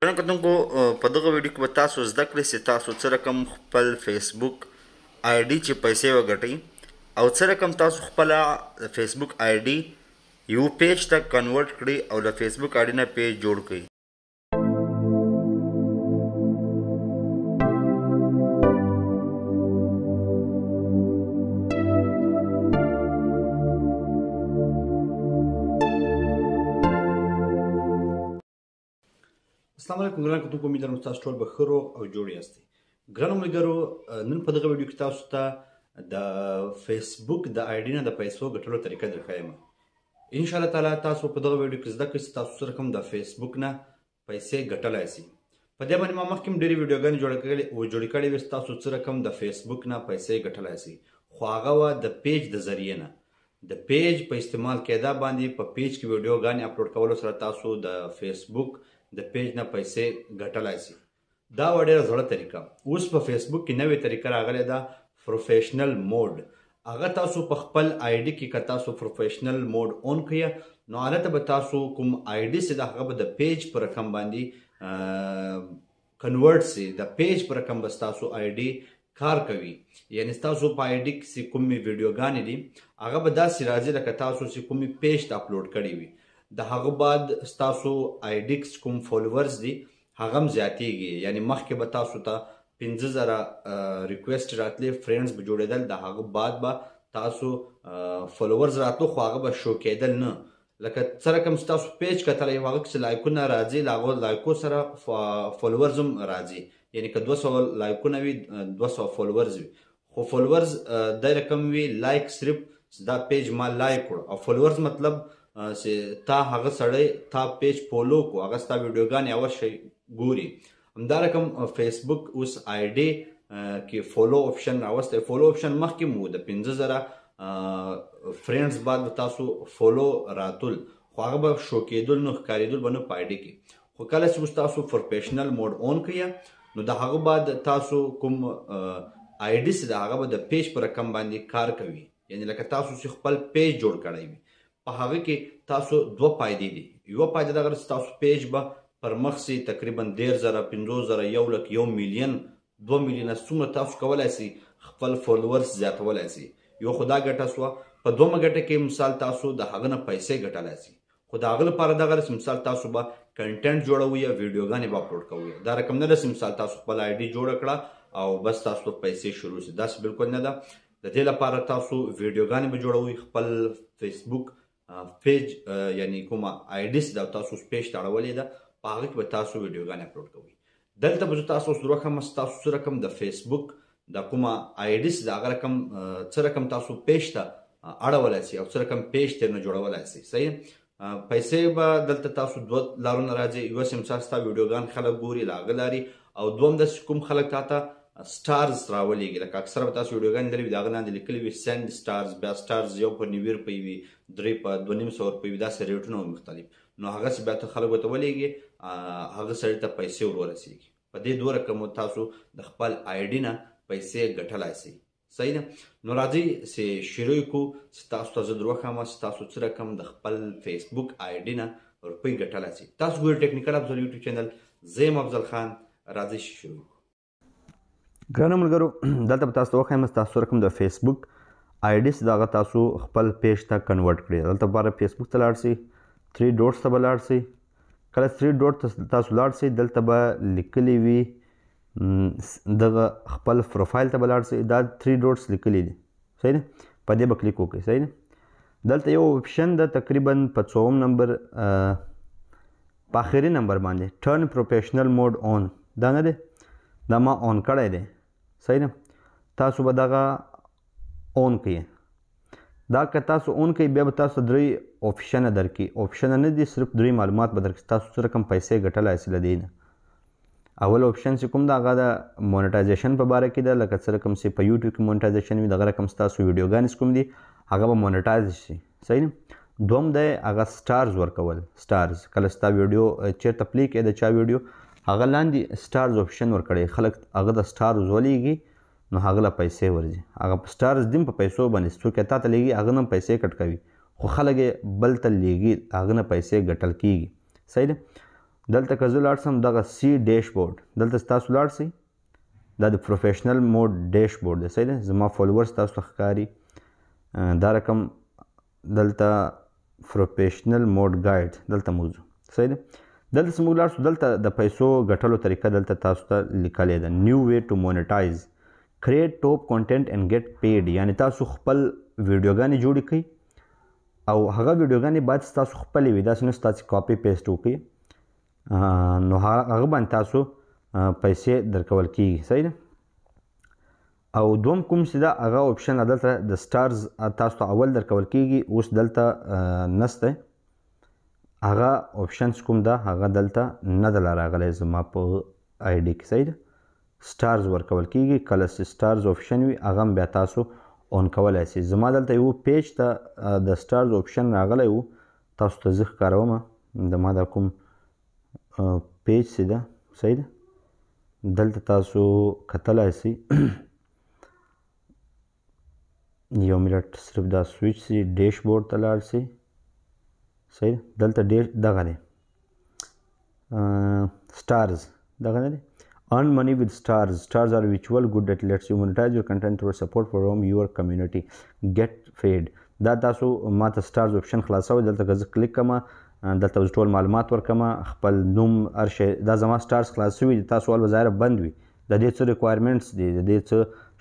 کتونکو په دغه ویډیو کې به تاسو زده کړئ چې تاسو څه رقم خپل فیسبوک آی ډي چې پیسې وګټئ او څه رقم تاسو خپله فیسبوک آی ډي یو پیج ته کنورټ کړئ او له فیسبوک آی ډي نه پیج جوړ کړئ. السلام علیکم ګران کتونکو، امید لرم تاسو ټول به ښه روغ او جوړ یاستئ. ګرانو ملګرو، نن په دغه ویډیو کې تاسو ته د فیسبوک د آی ډي نه د پیسو ګټلو طریقه درښیم. انشاءالله تعالی تاسو په دغه ویډیو کې زده کړئ چې تاسو څه رقم د فیسبوک نه پیسې ګټلی شئ. په دې باندې ما مخکې هم ډېرې ویډیوګانې جوړې کړې وې چې تاسو څه رقم د فیسبوک نه پیسې ګټلی شئ، خو هغه وه د پیج د ذریعې نه. د پیج په استعمال کېدا باندې په پیج کې ویډیوګانې اپلوډ کولو سره تاسو د فیسبوک د پیج نه پیسې ګټلی شي. دا وه ډېره زړه طریقه. اوس په فیسبوک کې نوې طریقه راغلی ده، پروفیشنل موډ. هغه تاسو په خپل آی ډي کې که تاسو پروفیشنل موډ اون کړئ نو هلته به تاسو کوم آی ډي چې ده هغه به د پیج په رقم باندې کنورټ شي. د پیج په رقم به ستاسو آی ډي کار کوي. یعنې ستاسو په آی ډي کې کومې ویډیوګانې دي هغه به داسې راځي لکه تاسو چې کومې پیج ته اپلوډ کړي وي. د هغه بعد ستاسو آی ډي کوم فالوورز دي هغه هم زیاتیږي. یعنې مخکې به تاسو ته 50,000 ریکویسټ راتلې، فرینډز به جوړېدل، د هغه بعد به تاسو فالوورز راتلو خو هغه به شو کېدل نه. لکه څه رقم چې تاسو پیج کتلی یو هغه چې لایکونه راځي، له هغو لایکو سره فالوورز هم راځي. یعنې که 200 لایکونه وي 200 فالوورز وي، خو فالوورز دا رقم وي لایک صرف دا پیج ما لایک کړو، او فالوورز مطلب چې تا هغه سړی تا پیج فالو کو، هغه ستا ویډیوګانې اوشی ګوري. همدا رقم فیسبوک اوس آی ډي کې فالو آپشن راوستی. فالو آپشن مخکې مو د 50,000 فرینډز بعد به تاسو فالو راتل، خو هغه به شو کېدل نه، ښکارېدل به نه په آی ډي کې. خو کله چې اوس تاسو پروفیشنل موډ اون کړئ نو د هغه بعد تاسو کوم آی ډي چې د هغه به د پیج په رقم باندې کار کوي. یعنې لکه تاسو چې خپل پیج جوړ کړی وي په هغه کې تاسو دوه فایدې دي. یوه فایده دغه چې تاسو پیج به پر مخ سي تقریبا 10,000 50,000 1 لک 1 میلیون 2 میلیونه څومره تاسو کولی سئ خپل فالوورز زیاتولی سئ. یو خو دا ګټه سوه. په دومره ګټه کې مثال تاسو د هغه نه پیسې ګټلی سئ. خو د هغه لپاره دغه رسم مثال تاسو به کنټنټ جوړوئ یا ویډیوګانې به اپلوډ کوئ. دا رقم نه ده چې مثال تاسو خپل آی ډي جوړه کړه او بس تاسو پیسې شروع سي. داسې بالکل نه ده. د دې لپاره تاسو ویډیوګانې به جوړوئ، خپل فیسبوک پیج یعنی کومه آی ډي چې ده تاسو پیج ته اړولې ده په هغه کې به تاسو ویډیوګانې اپلوډ کوئ. دلته به زه تاسو اوس دروښیم چې تاسو څه رقم د فیسبوک د کومه آی ډي چې ده هغه رقم څه رقم تاسو پیج ته اړولی سئ او څه رقم پیج ترېنه جوړولی سئ. صحیح. پیسې به دلته تاسو دوه لارونه راځي. یوه چې مثال ستا ویډیوګان خلک ګوري له هغه لارې، او دوهم داسې کوم خلک تا ته سټارز راولېږي. لکه اکثره به تاسو ویډیوګانې لري وي د هغه لاندې لیکلي وي سینډ سټارز. بیا سټارز 1 په 90 روپۍ وي، 3 په 250 روپۍ وي، داسې ریټونه وي مختلف. نو هغسې بیا ته خلک ورته ولېږي، هغه سړي ته پیسې ور ورسېږي. په دې دوه رقمو تاسو د خپل آی ډي نه پیسې ګټلی شئ. صحیح ده. نو راځئ چې شروع کړو چې تاسو ته زه دروښیم چې تاسو څه رقم د خپل فیسبوک آی ډي نه روپۍ ګټلی شئ. تاسو ګورئ ټیکنیکل افضل یوټیوب چینل، زه یم افضل خان. راځئ شروع کړو. ګرانو ملګرو، دلته به تاسو ته وښیم چې تاسو رقم د فیسبوک آی ډي چې د هغه تاسو خپل پیج ته کنورټ کړئ. دلته لپاره فیسبوک ته لاړ شئ، 3 ډوټس ته به لاړ شئ. کله 3 ډوټ ته تاسو لاړ شئ دلته به لیکلی وي دغه خپل پروفایل ته به لاړ شئ. دا 3 ډوټس لیکلی دي. صحیح ده. په دې به کلیک وکړئ. صحیح ده. دلته یو اپشن ده تقریبا په 4 نمبر په آخري نمبر باندې ټرن پروفیشنل موډ اون. دا نه دی، دا ما اون کړی دی. صحیح ده. تاسو به دغه اون کړئ. دا که تاسو اون کړئ بیا به تاسو 3 آپشنه درکړي. آپشنه نه دي، صرف 3 معلومات به درکړي تاسو څه رقم پیسې ګټلی شئ له دې نه. اول آپشن چې کوم ده هغه د مونټایزیشن په باره کې ده. لکه څه رقم چې په یوټیوب کې مونټایزیشن وي دغه رقم ستاسو ویډیوګانې کوم دي هغه به مونټایز شي. صحیح نه. دوم دی هغه سټارز ورکول. سټارز کله ستا ویډیو چېرته پلی کړې د چا ویډیو هغه لاندې سټارز آپشن ورکړی، خلک هغه د سټارز ولېږي نو هغه له پیسې ورځي. هغه سټارز دي په پیسو باندې، څوک یې تا ته لیږي هغه نه پیسې کټ کوي، خو خلک یې بل ته لیږي هغه نه پیسې ګټل کېږي. صحیح ده. دلته که زه لاړ سم دغه سی ډیشبورډ دلته تاسو لاړ سئ دا د پروفیشنل موډ ډیشبورډ دی صحیح دی زما فالوورز تاسو ته ښکاري دا رقم دلته پروفیشنل موډ ګایډ دلته موږ ځو صحیح دی دلته چې موږ لاړ شو دلته د پیسو ګټلو طریقه دلته تاسو ته لیکلی ده نیو وے ټو مونیټایز کریټ ټاپ کانټینټ اینډ ګیټ پیډ یعنې تاسو خپل ویډیوګانې جوړې کړئ او هغه ویډیوګانې باید ستاسو خپلې وي داسې نه ستاسې کاپي پیسټ وکړي نو هغه باندې تاسو پیسې درکول کیږي صحیح ده او دوم کوم چې ده هغه اپشن دلته د سټارز تاسو ته اول درکول کیږي اوس دلته نسته هغه اپشنز کوم ده هغه دلته نه ده راغلی زما په آی ډي کې صحیح ده سټارز ورکول کیږي کله چې سټارز اپشن وي هغه هم بیا تاسو اون کولی سئ زما دلته یو پیج ته د سټارز اپشن راغلی و تاسو ته زه ښکارومه د ما دا کوم پیج چې ده صحیح ده دلته تاسو کتلی سئ یو منټ صرف دا سویچ سي ډیشبورډ ته لاړ سئ صحیح دلته دغه دی سټارز دغه نه دی earn money with stars are virtual good that lets you monetize your content through support from your community get paid دا تاسو ما ته سټارز اپشن خلاصوي دلته که زه کلیک کړم دلته اوس ټول معلومات ورکړم خپل نوم هر شی دا زما سټارز خلاص شوي دي تاسو ول به ظاهره بند وي د دې څه ریکوایرمنټس دي د دې څه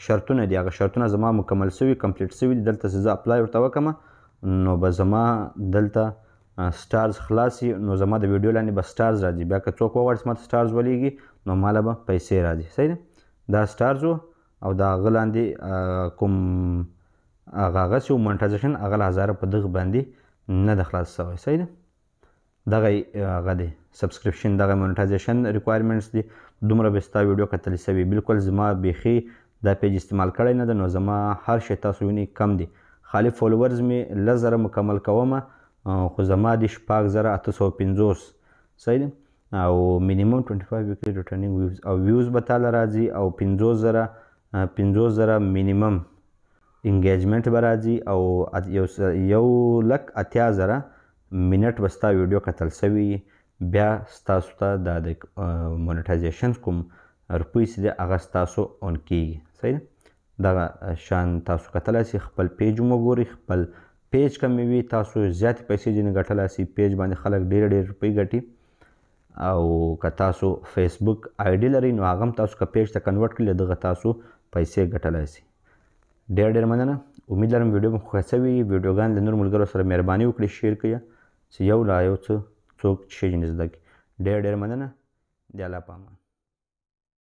شرطونه دي هغه شرطونه زما مکمل شوي کمپلیټ شوي دي دلته چې زه اپلای ورته وکړم نو به زما دلته سټارز خلاص شي نو زما د ویډیو لاندې به سټارز راځي بیا که څوک وغواړي چې ما ته سټارز ولیږي نو ماله به پیسې راځي صحیح ده دا سټارز او د هغه لاندې کوم هغه هغسې و مونټایزیشن هغه له هزاره په دغه باندې نه ده خلاص شوی صحیح ده دغه هغه دی سبسکرپشن دغه مونټایزیشن ریکوایرمنټس دي دومره به ستا ویډیو کتلی سوي بالکل زما بیخي دا پیج استعمال کړی نه ده نو زما هر شی تاسو وینئ کم دي خالي فالوورز مې 10,000 مکمل کومه خو زما دي 6,850 صحیح ده او مینیمم 25 ویکلی ریټرنینګ ویوز او ویوز به تاله راځي او 50,000 مینیمم انګیجمنټ به راځي او 1,80,000 منټ به ستا ویډیو کتل سوي بیا ستاسو ته دا د مونټایزیشن کوم روپۍ چې دی هغه ستاسو اون کیږي صحیح ده دغه شان تاسو کتلی سئ خپل پیج هم وګورئ خپل پیج کم وي تاسو زیاتې پیسې ځینې ګټلی سئ پیج باندې خلک ډېر روپۍ ګټي او که تاسو فیسبوک آی ډي لرئ نو هغه هم تاسو که پیج ته کنورټ کړي دغه تاسو پیسې ګټلی سئ ډېر مننه امید لرم ویډیو مو خوښه سوي ویډیوګان د نورو ملګرو سره مهرباني وکړئ شیر کړئ چې یو لا یو څوک شی زده کړي ډېر مننه د الله په امان